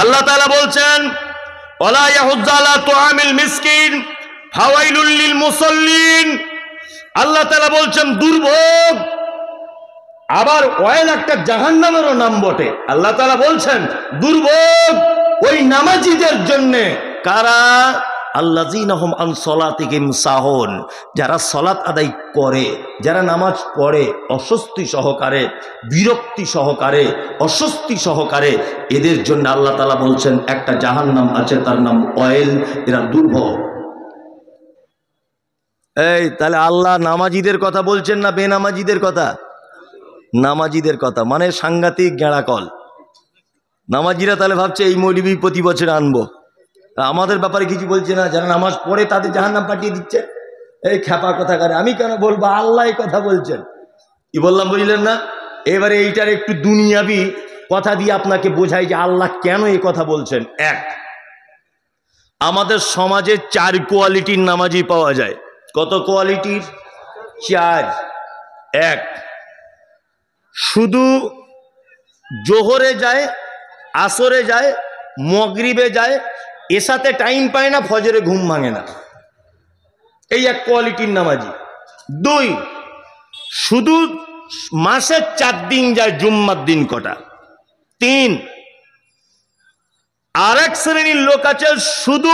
আল্লাহ তাআলা বলছেন ওয়ালা ইয়াহুজ্জু আলা তুআমিল মিসকিন ফাওয়াইলুল লিল মুসাল্লিন। আল্লাহ তাআলা বলছেন দুর্ভোগ, আবার ওয়াইল একটা জাহান্নামেরও নাম বটে। আল্লাহ তাআলা বলছেন দুর্ভোগ ওই নামাজীদের জন্য। কারা? আল্লাযীনা হুম আন সলাতিহিম সাহুন, যারা সালাত আদায় করে, যারা নামাজ পড়ে অস্বস্তি সহকারে, বিরক্তি সহকারে, অস্বস্তি সহকারে, এদের জন্য আল্লাহ তাআলা বলছেন একটা জাহান্নাম আছে, তার নাম ওয়াইল। এরা দুর্ভোগ। এই তাহলে আল্লাহ নামাজীদের কথা বলছেন না বেনামাজীদের কথা? নামাজীদের কথা, মানে সাংঘাতিক গেঁড়াকল। নামাজীরা তাহলে ভাবছে এই মৌলবী প্রতি বছর আনবো, আমাদের ব্যাপারে কিছু বলছে না। যারা নামাজ পড়ে তাদের জাহান্নাম পাঠিয়ে দিচ্ছে। এই খ্যাপা কথা করে আমি কেন বলবো? আল্লাহ এই কথা বলছেন। কি বললাম বুঝলেন না? এবারে এইটার একটু দুনিয়াবি কথা দিয়ে আপনাকে বোঝাই যে আল্লাহ কেন এই কথা বলছেন। এক, আমাদের সমাজে 4 কোয়ালিটির নামাজি পাওয়া যায়। কত কোয়ালিটির? 4। এক, শুধু জোহরে যায়, আসরে যায়, মাগরিবে যায়, এসাতে টাইম পায় না, ফজরে ঘুম ভাঙে না, এই এক কোয়ালিটির নামাজি। 2, শুধু মাসে 4 দিন যায়, জুম্মার দিন কটা। 3, আরেক শ্রেণীর লোক আছে শুধু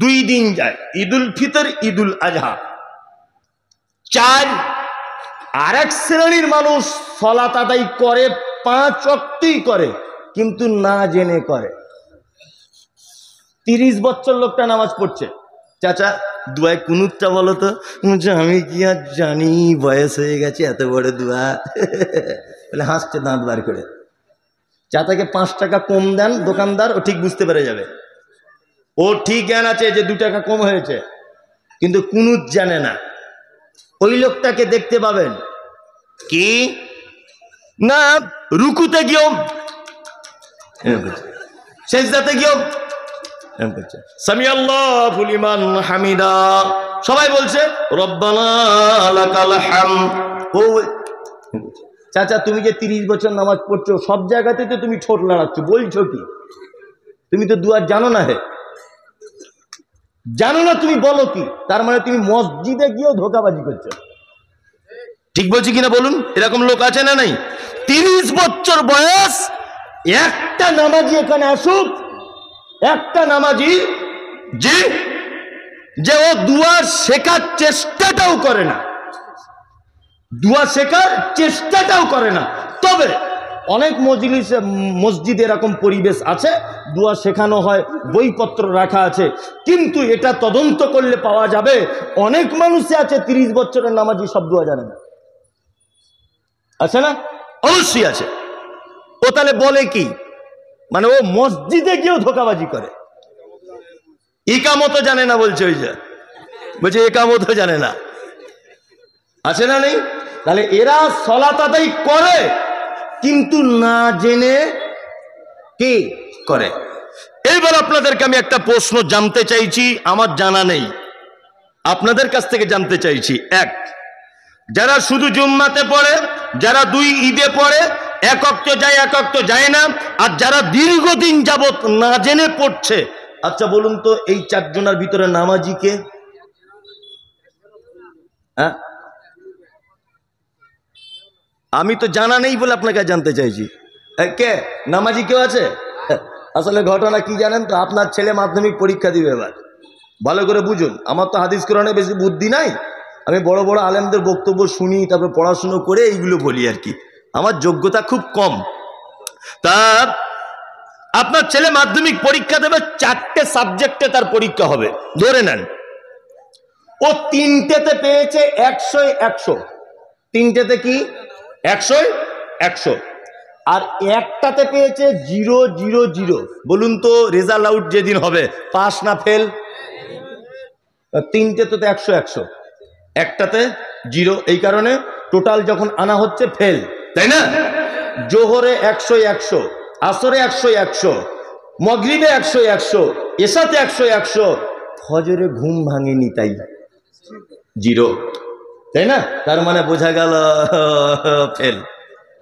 2 দিন যায়, ঈদুল ফিতর, ঈদুল আজহা। 4, আরেক শ্রেণীর মানুষ সালাত আদায় করে, 5 ওয়াক্তই করে, কিন্তু না জেনে করে। 30 বছর লোকটা নামাজ পড়ছে। চাচা দুয়ায় কুনুতটা বলো তো। আমি কি আর জানি, বয়স হয়ে গেছে, এত বড় দুয়া। বলে হাসছে দাঁত বার করে। চাচাকে 5 টাকা কম দেন দোকানদার, ও ঠিক বুঝতে পেরে যাবে। ও ঠিক জ্ঞান আছে যে 2 টাকা কম হয়েছে, কিন্তু কুনুত জানে না। ওই লোকটাকে দেখতে পাবেন কি না রুকুতে গিয়েও, সেজদাতে গিয়েও সামি আল্লাহু লিমান হামিদা, সবাই বলছে রব্বানা লাকাল হামদ। ও চাচা তুমি যে 30 বছর নামাজ পড়ছো, সব জায়গাতে তো তুমি ঠোঁট লড়াচ্ছ, বলছো কি? তুমি তো দুয়ার জানো না। হে জানো না, তুমি বলো কি? তার মানে তুমি মসজিদে গিয়েও ধোঁকাবাজি করছো। ঠিক বলছি কিনা বলুন? এরকম লোক আছে না নাই? 30 বছর বয়স, একটা নামাজি এখানে আসুক, একটা নামাজি যে ও দুয়া শেখার চেষ্টাটাও করে না, দুয়া শেখার চেষ্টাটাও করে না। তবে অনেক মসজিদে এরকম পরিবেশ আছে, দুয়া শেখানো হয়, বইপত্র রাখা আছে, কিন্তু এটা তদন্ত করলে পাওয়া যাবে অনেক মানুষই আছে 30 বছরের নামাজি, সব দুয়া জানে না। আছে না? অবশ্যই আছে। ও তাহলে বলে কি? মানে ও মসজিদে গিয়েও ধোঁকাবাজি করে। ইকামতও জানে না বলছে, ওই যে বলছে ইকামতও জানে না। আছে না নেই? তাহলে এরা সালাত আদায় করে কিন্তু না জেনে কি করে। এইবার আপনাদেরকে আমি একটা প্রশ্ন জানতে চাইছি, আমার জানা নেই, আপনাদের কাছ থেকে জানতে চাইছি। এক, যারা শুধু জুম্মাতে পড়ে, যারা 2 ঈদে পড়ে, 1 ওয়াক্ত যায় 1 ওয়াক্ত যায় না, আর যারা দীর্ঘদিন যাবত না জেনে পড়ছে, আচ্ছা বলুন তো এই 4 জনের ভিতরে নামাজি কে? হ্যাঁ, আমি তো জানা নেই বলে আপনাকে জানতে চাইছি। কে নামাজি কেউ আছে? আসলে ঘটনা কি জানেন তো, আপনার ছেলে মাধ্যমিক পরীক্ষা দিবে এবার, ভালো করে বুঝুন। আমার তো হাদিস কোরআনে বেশি বুদ্ধি নাই, আমি বড় বড় আলেমদের বক্তব্য শুনি, তারপর পড়াশুনো করে এইগুলো বলি আর কি, আমার যোগ্যতা খুব কম। তা আপনার ছেলে মাধ্যমিক পরীক্ষা দেবে, 4টে সাবজেক্টে তার পরীক্ষা হবে, ধরে নেন ও 3টেতে পেয়েছে 100-100, 3টেতে কি 100-100, আর একটাতে পেয়েছে 0-0-0। বলুন তো রেজাল্ট আউট যেদিন হবে, পাস না ফেল? 3টেতে তো 100-100, একটাতে 0, এই কারণে টোটাল যখন আনা হচ্ছে ফেল, তাই না? জোহরে 100-100, আসরে 100-100, মাগরিবে 100-100, এশাতে 100-100, ফজরে ঘুম ভাঙেনি তাই 0, তাই না? তার মানে বোঝা গেল ফেল,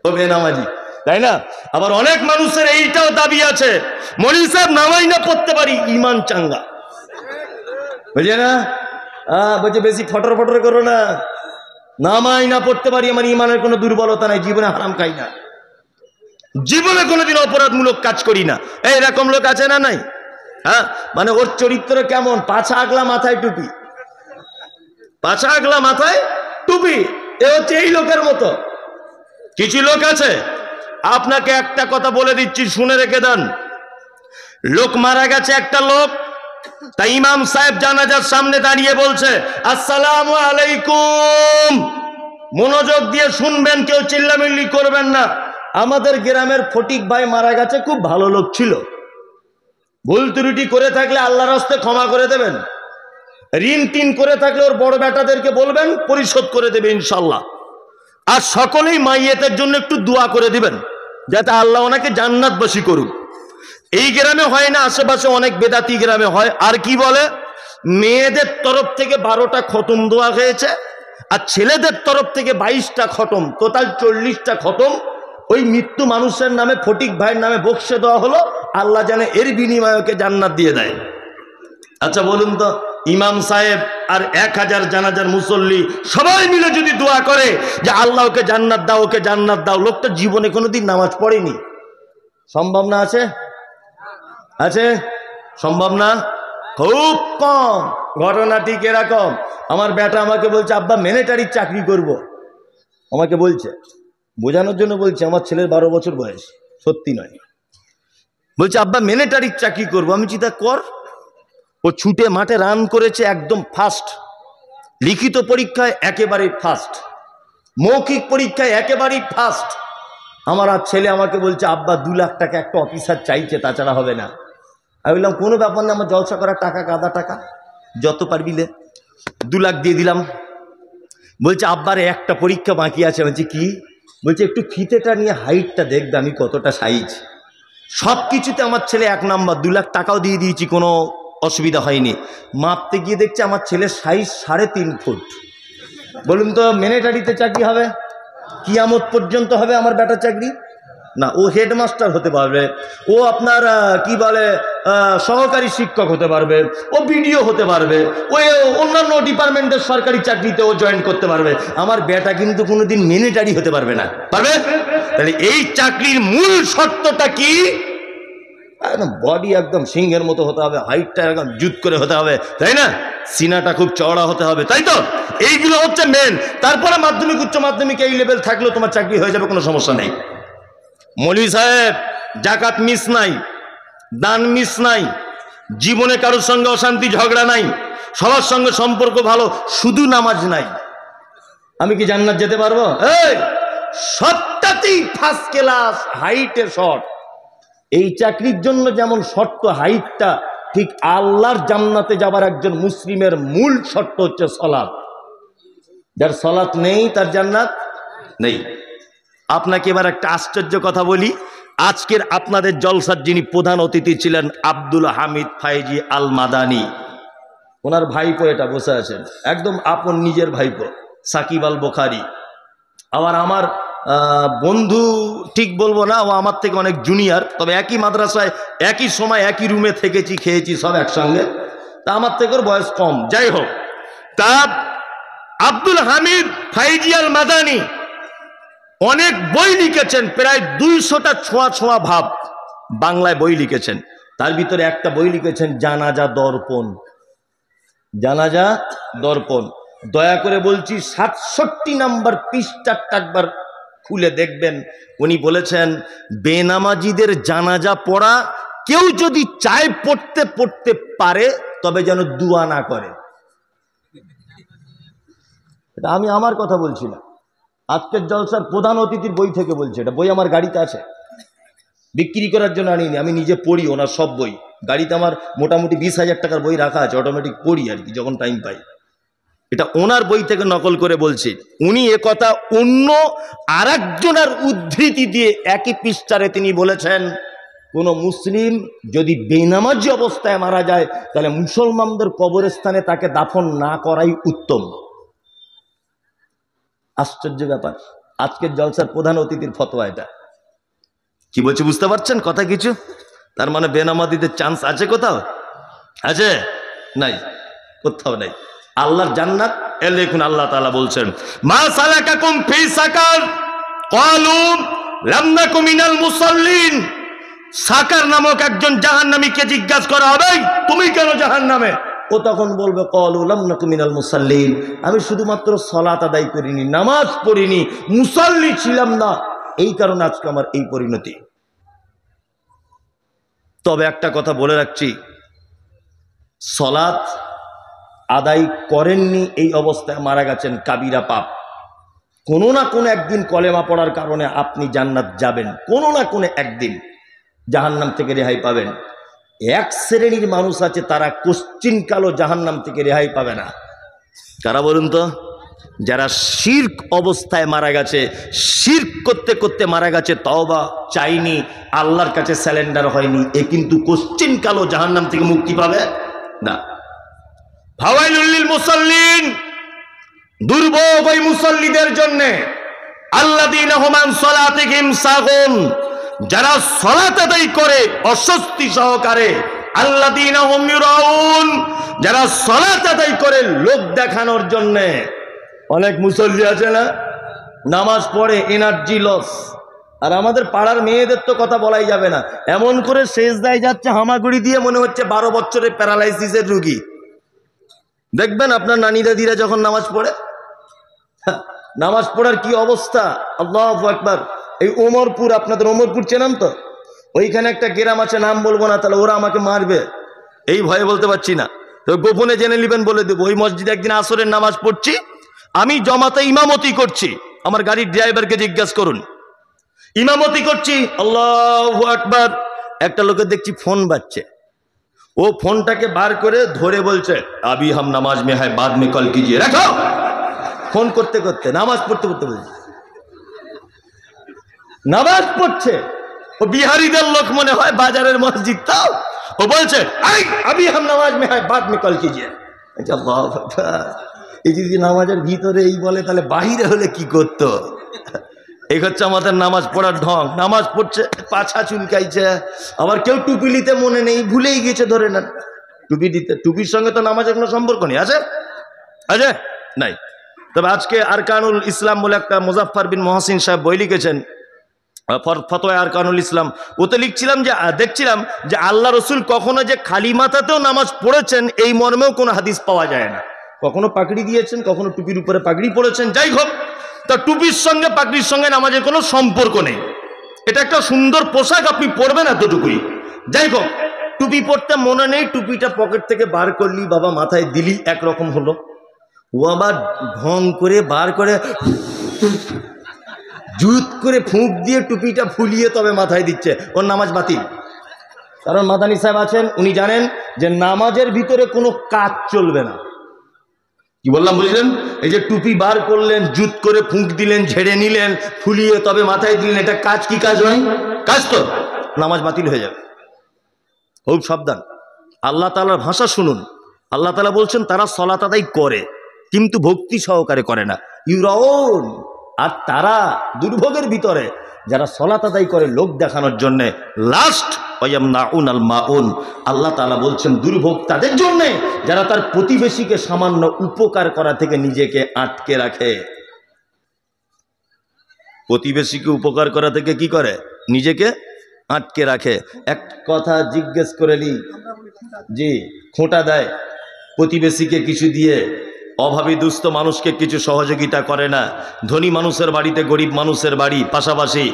হবে নামাজি। তাই না? আবার অনেক মানুষের এইটাও দাবি আছে, মৌলভী সাহেব নামাই না পড়তে পারি, ইমান চাঙ্গা। বুঝলে না? বলছে বেশি ফটর ফটর করো না, নামাই না পড়তে পারি, আমার ইমানের কোনো দুর্বলতা নাই, জীবনে হারাম খাই না, জীবনে কোনোদিন অপরাধমূলক কাজ করি না। এইরকম লোক আছে না নাই? হ্যাঁ, মানে ওর চরিত্র কেমন? পাছা আগলা মাথায় টুপি, পাছা আগলা মাথায় টুপি, এ হচ্ছে এই লোকের মতো। কিছু লোক আছে, আপনাকে একটা কথা বলে দিচ্ছি, শুনে রেখে দেন। লোক মারা গেছে একটা লোক, তাই ইমাম সাহেব জানাজার সামনে দাঁড়িয়ে বলছে আসসালামু আলাইকুম। মনোযোগ দিয়ে শুনবেন, কেউ চিল্লামিল্লি করবেন না। আমাদের গ্রামের ফটিক ভাই মারা গেছে, খুব ভালো লোক ছিল, ভুল ত্রুটি করে থাকলে আল্লাহর হস্তে ক্ষমা করে দেবেন, ঋণ টিন করে থাকলে ওর বড় বেটাদেরকে বলবেন, পরিশোধ করে দেবে ইনশাল্লাহ। আর সকলেই মাইয়েতের জন্য একটু দোয়া করে দিবেন, যাতে আল্লাহ ওনাকে জান্নাতবাসী করুক। এই গ্রামে হয় না, আশেপাশে অনেক বেদাতি গ্রামে হয়। আর কি বলে, মেয়েদের তরফ থেকে 12টা খতম দোয়া হয়েছে, আর ছেলেদের তরফ থেকে 22টা খতম, টোটাল 40টা খতম ওই মৃত্যু মানুষের নামে, ফটিক ভাইয়ের নামে বক্সে দেওয়া হলো। আল্লাহ জানে এর বিনিময়ে ওকে জান্নাত দিয়ে দেয়। আচ্ছা বলুন তো, ইমাম সাহেব আর 1000 জানাজার মুসল্লি সবাই মিলে যদি দোয়া করে যে আল্লাহ ওকে জান্নাত দাও, ওকে জান্নাত দাও, লোকটা জীবনে কোনোদিন নামাজ পড়েনি, সম্ভব না? আছে? আছে? সম্ভব না? খুব কম। ঘটনা ঠিক এরকম, আমার বেটা আমাকে বলছে আব্বা মিলিটারির চাকরি করব। আমাকে বলছে, বোঝানোর জন্য বলছে, আমার ছেলের 12 বছর বয়স, সত্যি নয়। বলছে আব্বা মিলিটারির চাকরি করব। আমি চিন্তা কর, ও ছুটে মাঠে রান করেছে, একদম ফার্স্ট, লিখিত পরীক্ষায় একেবারেই ফার্স্ট, মৌখিক পরীক্ষায় একেবারেই ফার্স্ট। আমার আর ছেলে আমাকে বলছে আব্বা 2 লাখ টাকা একটা অফিসার চাইছে, তাছাড়া হবে না। আমি বললাম কোনো ব্যাপার না, আমার জলসা করার টাকা, গাদা টাকা, যত পারবি লে, 2 লাখ দিয়ে দিলাম। বলছে আব্বার একটা পরীক্ষা বাকি আছে। বলছি কি? বলছে একটু ফিতেটা নিয়ে হাইটটা দেখবে আমি কতটা সাইজ। সব কিছুতে আমার ছেলে 1 নাম্বার, 2 লাখ টাকাও দিয়ে দিয়েছি, কোনো অসুবিধা হয়নি। মাপতে গিয়ে দেখছে আমার ছেলের সাইজ 3.5 ফুট। বলুন তো মিলিটারিতে চাকরি হবে? কিয়ামত পর্যন্ত হবে আমার বেটার চাকরি? না, ও হেডমাস্টার হতে পারবে, ও আপনার কি বলে সহকারী শিক্ষক হতে পারবে, ও বিডিও হতে পারবে, ও অন্যান্য ডিপার্টমেন্টের সরকারি চাকরিতে ও জয়েন করতে পারবে। আমার বেটা কিন্তু কোনোদিন মিলিটারি হতে পারবে না। পারবে? তাহলে এই চাকরির মূল শর্তটা কি? একদম বডি একদম সিংহের মতো হতে হবে, হাইটটা একদম জুত করে হতে হবে, তাই না? সিনাটা খুব চওড়া হতে হবে, তাই তো? এইগুলো হচ্ছে মেন। তারপরে মাধ্যমিক, উচ্চ মাধ্যমিক এই লেভেল থাকলেও তোমার চাকরি হয়ে যাবে, কোনো সমস্যা নেই। মৌলভী সাহেব জাকাত মিস নাই, দান মিস নাই, জীবনে কারোর সঙ্গে অশান্তি ঝগড়া নাই, সবার সঙ্গে সম্পর্ক ভালো, শুধু নামাজ নাই। আমি কি জান্নাত যেতে পারবো? এই সবটাতেই ফার্স্ট ক্লাস, হাইটে শর্ট। এই চাকরির জন্য যেমন শর্ত হাইটটা, ঠিক আল্লাহর জান্নাতে যাবার একজন মুসলিমের মূল শর্ত হচ্ছে সলাত। যার সলাত নেই তার জান্নাত নেই। আপনাকে এবার একটা আশ্চর্য কথা বলি। আজকের আপনাদের জলসার যিনি প্রধান অতিথি ছিলেন আব্দুল হামিদ ফাইজি আল মাদানি, ওনার ভাইপো এটা বসে আছেন, একদম আপন নিজের ভাইপো, সাকিব আল বুখারী। আবার আমার বন্ধু ঠিক বলবো না, ও আমার থেকে অনেক জুনিয়র, তবে একই মাদ্রাসায় একই সময় একই রুমে থেকেছি, খেয়েছি সব একসঙ্গে, তা আমার থেকে ওর বয়স কম। যাই হোক, তা আব্দুল হামিদ ফাইজি আল মাদানি অনেক বই লিখেছেন, প্রায় 200টা ছোঁয়া ছোঁয়া ভাব বাংলায় বই লিখেছেন। তার ভিতরে একটা বই লিখেছেন জানাজা দর্পণ। জানাজা দর্পণ, দয়া করে বলছি 67 নাম্বার পৃষ্ঠাটা একবার খুলে দেখবেন। উনি বলেছেন বেনামাজিদের জানাজা পড়া কেউ যদি চায় পড়তে পড়তে পারে, তবে যেন দুয়া না করে। এটা আমি আমার কথা বলছি না, আজকের জলসার প্রধান অতিথির বই থেকে বলছে। এটা বই আমার গাড়িতে আছে, বিক্রি করার জন্য আনিনি, আমি নিজে পড়ি ওনার সব বই। গাড়িতে আমার মোটামুটি 20,000 টাকার বই রাখা আছে, অটোমেটিক পড়ি আর কি, যখন টাইম পাই। এটা ওনার বই থেকে নকল করে বলছি। উনি একথা অন্য আরেকজনের উদ্ধৃতি দিয়ে একই পৃষ্ঠারে তিনি বলেছেন, কোন মুসলিম যদি বেনামাজি অবস্থায় মারা যায়, তাহলে মুসলমানদের কবরস্থানে তাকে দাফন না করাই উত্তম। আশ্চর্য ব্যাপার, আজকের জলসার প্রধান অতিথির ফতোয়া এটা। কি বলছে বুঝতে পারছেন কথা কিছু? তার মানে বেনামাজিদের চান্স আছে কোথাও? আছে? নাই, কোথাও নাই। আল্লাহর জান্নাত এর দেখুন আল্লাহ তাআলা বলছেন মা সালাকাকুম ফি সাকার ক্বালু লাম নাকু মিনাল মুসাল্লিন। সাকার নামক একজন জাহান্নামীকে জিজ্ঞাসা করা হবে তুমি কেন জাহান্নামে? ও তখন বলবে ক্বালু লাম নাকু মিনাল মুসাল্লিন, আমি শুধুমাত্র সালাত আদায় করিনি, নামাজ পড়িনি, মুসাল্লি ছিলাম না, এই কারণে আজকে আমার এই পরিণতি। তবে একটা কথা বলে রাখছি, সালাত আদায় করেননি এই অবস্থায় মারা গেছেন, কাবিরা পাপ। কোনো না কোনো একদিন কলেমা পড়ার কারণে আপনি জান্নাত যাবেন, কোনো না কোনো একদিন জাহান্নাম থেকে রেহাই পাবেন। এক শ্রেণীর মানুষ আছে তারা কোশ্চিনকালও জাহান্নাম থেকে রেহাই পাবে না। কারা বলুন তো? যারা শিরক অবস্থায় মারা গেছে, শিরক করতে করতে মারা গেছে, তওবা চাইনি, আল্লাহর কাছে স্যালেন্ডার হয়নি, এ কিন্তু কোশ্চিনকালও জাহান্নাম থেকে মুক্তি পাবে না। ফাওয়াইলুল লিল মুসাল্লিন, দুর্ভোগ ওই মুসাল্লিদের জন্য, আল্লাযীনা হুম আন সালাতিহিম সাহুন, যারা সালাত আদায় করে অস্বস্তি সহকারে, আল্লাযীনা হুম ইউরাউন, যারা সালাত আদায় করে লোক দেখানোর জন্য। অনেক মুসল্লি আছে না, নামাজ পড়ে এনার্জি লস, আর আমাদের পাড়ার মেয়েদের তো কথা বলাই যাবে না, এমন করে সেজদায় যাচ্ছে হামাগুড়ি দিয়ে, মনে হচ্ছে 12 বছরের প্যারালাইসিসের রোগী। দেখবেন আপনার নানি দাদিরা যখন নামাজ পড়ে, নামাজ পড়ার কি অবস্থা, আল্লাহু আকবার। এই ওমরপুর, আপনাদের ওমরপুর চেনেন তো? ওইখানে একটা গ্রাম আছে, নাম বলবো না, তাহলে ওরা আমাকে মারবে, এই ভয়ে বলতে পারছি না, তো গোপনে জেনে নেবেন বলে দেবো। ওই মসজিদে একদিন আসরের নামাজ পড়ছি, আমি জমাতে ইমামতি করছি, আমার গাড়ির ড্রাইভারকে জিজ্ঞাসা করুন, ইমামতি করছি, আল্লাহু আকবার। একটা লোকের দেখছি ফোন বাজছে, ও ফোনটাকে বার করে ধরে বলছে আবি হাম নামাজ মে হ্যায় বাদ মে কল কিজিয়ে, রাখো। ফোন করতে করতে নামাজ পড়তে পড়তে বলছে, নামাজ পড়ছে, ও বিহারিদের লোক মনে হয়, বাজারের মসজিদ তাও, ও বলছে আবি হাম নামাজ মে হ্যায় বাদ মে কল কিজিয়ে। এই যদি নামাজের ভিতরে এই বলে, তাহলে বাহিরে হলে কি করতো? এই হচ্ছে আমাদের নামাজ পড়ার ঢং। নামাজ পড়ছে, পাছা চুলকাইছে, আবার কেউ টুপি নিতে মনে নেই, ভুলেই গেছে, ধরে নেন টুপি দিতে। টুপির সঙ্গে তো নামাজের কোনো সম্পর্ক নেই, আছে? আছে? নাই। তবে আজকে আরকানুল ইসলাম বলে একটা মুজাফফর বিন মহসিন সাহেব বই লিখেছেন, ফতোয়া আরকানুল ইসলাম, ওতে লিখছিলাম যে, দেখছিলাম যে আল্লাহ রসুল কখনো যে খালি মাথাতেও নামাজ পড়েছেন এই মর্মেও কোনো হাদিস পাওয়া যায় না। কখনো পাগড়ি দিয়েছেন, কখনো টুপির উপরে পাগড়ি পড়েছেন, যাই হোক, তা টুপির সঙ্গে পাগড়ির সঙ্গে নামাজের কোনো সম্পর্ক নেই। এটা একটা সুন্দর পোশাক, আপনি পরবেন এতটুকুই। যাই হোক, টুপি পরতে মনে নেই, টুপিটা পকেট থেকে বার করলি, বাবা মাথায় দিলি, একরকম হলো। ও আবার ঢং করে বার করে জুত করে ফুঁক দিয়ে টুপিটা ফুলিয়ে তবে মাথায় দিচ্ছে, ওর নামাজ বাতিল। কারণ মাদানী সাহেব আছেন, উনি জানেন যে নামাজের ভিতরে কোনো কাজ চলবে না। কি বললাম বুঝলেন? এই যে টুপি বার করলেন, জুত করে ফুঁক দিলেন, ঝেড়ে নিলেন, ফুলিয়ে তবে মাথায় দিলেন, এটা কাজ কি কাজ হয়? কাজ তো, নামাজ বাতিল হয়ে যাবে। খুব সাবধান, আল্লাহ তাআলার ভাষা শুনুন। আল্লাহ তাআলা বলছেন তারা সালাত আদায় করে কিন্তু ভক্তি সহকারে করে না, ইউরাউন। আর তারা দুর্ভোগের ভিতরে, যারা সালাত আদায় করে লোক দেখানোর জন্য, লাস্ট ওয়ায়ামনাউন আল মাউন, আল্লাহ তাআলা বলছেন দুর্ভোগ তাদের জন্য যারা তার প্রতিবেশীকে সামান্য উপকার করা থেকে নিজেকে আটকে রাখে। প্রতিবেশীকে উপকার করা থেকে কি করে? নিজেকে আটকে রাখে। এক কথা জিজ্ঞেস করে নি, জি, খোঁটা দেয়, প্রতিবেশীকে কিছু দিয়ে, অভাবী দুস্থ মানুষকে কিছু সহযোগিতা করে না, ধনী মানুষের বাড়িতে গরিব মানুষের বাড়ি পাশাপাশি,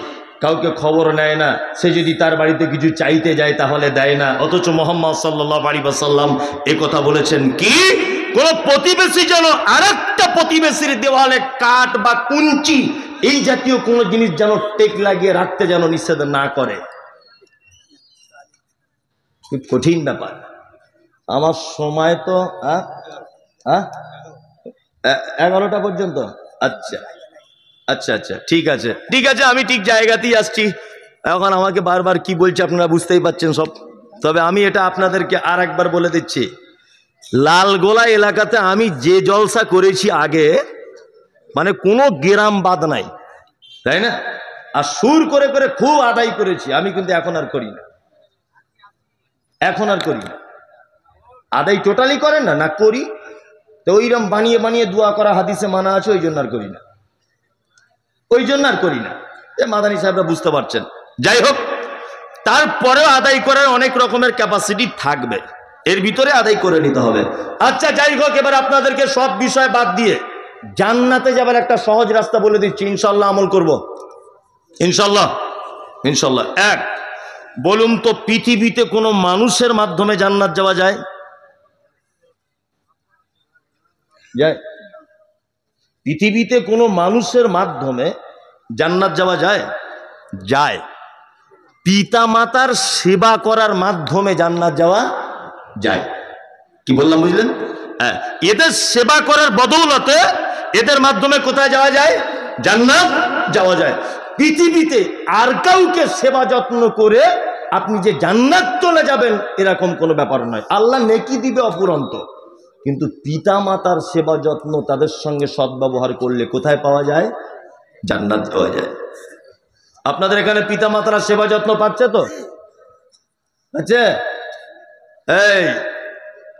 কাউকে খবর নেয় না, সে যদি তার বাড়িতে কিছু চাইতে যায় তাহলে দেয় না। অথচ মুহাম্মদ সাল্লাল্লাহু আলাইহি ওয়াসাল্লাম একথা বলেছেন কি, কোন প্রতিবেশী যেন আরেকটা প্রতিবেশীর দেওয়ালে কাঠ বা কুঞ্চি এই জাতীয় কোনো জিনিস যেন টেক লাগিয়ে রাখতে যেন নিষেধ না করে। খুব কঠিন ব্যাপার। আমার সময় তো 11টা পর্যন্ত। আচ্ছা আচ্ছা আচ্ছা, ঠিক আছে ঠিক আছে, আমি ঠিক জায়গাতেই আসছি। এখন আমাকে বারবার কি বলছে আপনারা বুঝতেই পাচ্ছেন সব। তবে আমি এটা আপনাদেরকে আর একবার বলে দিচ্ছি, লালগোলা এলাকাতে আমি যে জলসা করেছি আগে, মানে কোনো গ্রাম বাদ নাই, তাই না? আর সুর করে করে খুব আদায় করেছি, আমি কিন্তু এখন আর করি না, এখন আর করি না। আদায় টোটালি করেন না, না করি তো ওইরকম বানিয়ে বানিয়ে দোয়া করা হাদিসে মানা আছে, ওই জন্য আর করি না, ওই জন্য আর করি না। মাদানী সাহেবরা বুঝতে পারছেন। যাই হোক, তারপরেও আদায় করার অনেক রকমের ক্যাপাসিটি থাকবে, এর ভিতরে আদায় করে নিতে হবে। আচ্ছা যাই হোক, এবার আপনাদেরকে সব বিষয় বাদ দিয়ে জান্নাতে যাবার একটা সহজ রাস্তা বলে দিচ্ছি, ইনশাল্লাহ আমল করব, ইনশাল্লাহ ইনশাল্লাহ। এক, বলুন তো পৃথিবীতে কোনো মানুষের মাধ্যমে জান্নাত যাওয়া যায়? যায়? পৃথিবীতে কোনো মানুষের মাধ্যমে জান্নাত যাওয়া যায়? যায়। পিতা মাতার সেবা করার মাধ্যমে জান্নাত যাওয়া যায়। কি বললাম বুঝলেন? হ্যাঁ, এদের সেবা করার বদৌলতে এদের মাধ্যমে কোথায় যাওয়া যায়? জান্নাত যাওয়া যায়। পৃথিবীতে আর কাউকে সেবা যত্ন করে আপনি যে জান্নাত চলে যাবেন এরকম কোনো ব্যাপার নয়। আল্লাহ নেকি দিবে অফুরন্ত, কিন্তু পিতা মাতার সেবা যত্ন, তাদের সঙ্গে সদ্ব্যবহার করলে কোথায় পাওয়া যায়? জান্নাত পাওয়া যায়। আপনাদের এখানে পিতা মাতারা সেবা যত্ন পাচ্ছে তো? আচ্ছা, এই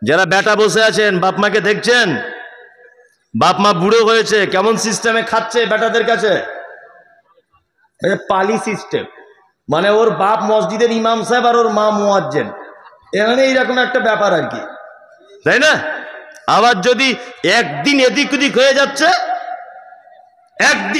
যারা বেটা বসে আছেন, বাপ মাকে দেখছেন? বাপ মা বুড়ো হয়েছে, কেমন সিস্টেমে খাচ্ছে বেটাদের কাছে? পালি সিস্টেম, মানে ওর বাপ মসজিদের ইমাম সাহেব আর ওর মা মুয়াজ্জিন, এখানে এইরকম একটা ব্যাপার আর কি, তাই না? আবার যদি একদিন এদিক ওদিক হয়ে যাচ্ছে, একদিন